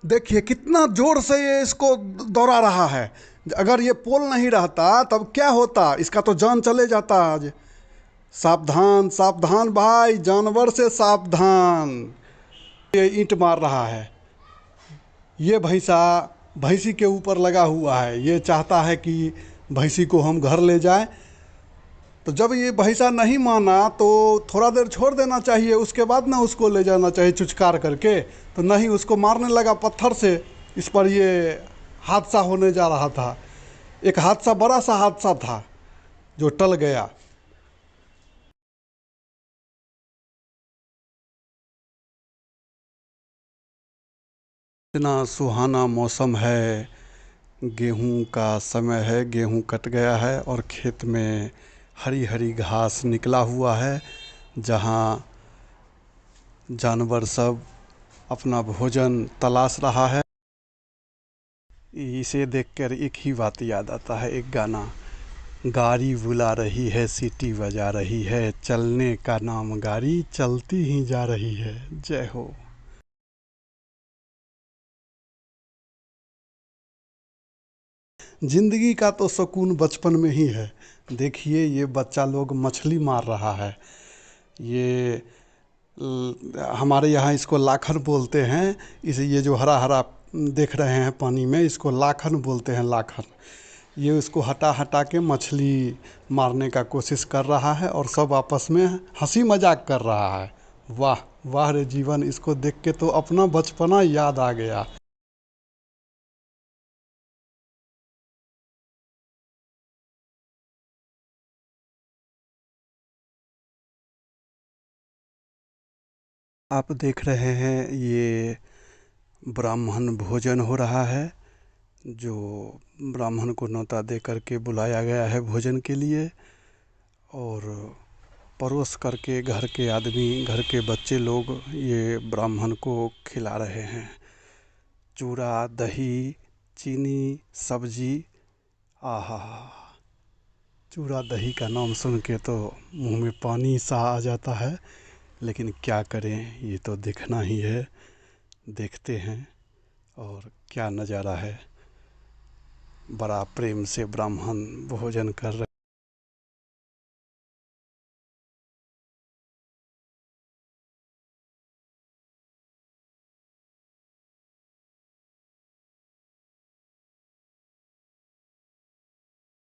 देखिए कितना जोर से ये इसको दौड़ा रहा है। अगर ये पोल नहीं रहता तब क्या होता, इसका तो जान चले जाता आज। सावधान सावधान भाई, जानवर से सावधान। ये ईंट मार रहा है। ये भैंसा भैंसी के ऊपर लगा हुआ है, ये चाहता है कि भैंसी को हम घर ले जाएं। तो जब ये भैंसा नहीं माना तो थोड़ा देर छोड़ देना चाहिए, उसके बाद ना उसको ले जाना चाहिए चुचकार करके। तो नहीं, उसको मारने लगा पत्थर से। इस पर ये हादसा होने जा रहा था। एक हादसा, बड़ा सा हादसा था जो टल गया। इतना सुहाना मौसम है, गेहूं का समय है, गेहूं कट गया है और खेत में हरी हरी घास निकला हुआ है, जहां जानवर सब अपना भोजन तलाश रहा है। इसे देखकर एक ही बात याद आता है, एक गाना। गाड़ी बुला रही है, सीटी बजा रही है, चलने का नाम गाड़ी, चलती ही जा रही है। जय हो। जिंदगी का तो सुकून बचपन में ही है। देखिए ये बच्चा लोग मछली मार रहा है। ये हमारे यहाँ इसको लाखन बोलते हैं। इसे ये जो हरा हरा देख रहे हैं पानी में, इसको लाखन बोलते हैं, लाखन। ये उसको हटा हटा के मछली मारने का कोशिश कर रहा है और सब आपस में हंसी मजाक कर रहा है। वाह वाह रे जीवन, इसको देख के तो अपना बचपना याद आ गया। आप देख रहे हैं ये ब्राह्मण भोजन हो रहा है, जो ब्राह्मण को न्योता दे करके बुलाया गया है भोजन के लिए। और परोस करके घर के आदमी, घर के बच्चे लोग ये ब्राह्मण को खिला रहे हैं। चूड़ा, दही, चीनी, सब्जी। आहा, चूड़ा दही का नाम सुन के तो मुंह में पानी सा आ जाता है। लेकिन क्या करें, ये तो देखना ही है। देखते हैं और क्या नज़ारा है। बड़ा प्रेम से ब्राह्मण भोजन कर रहे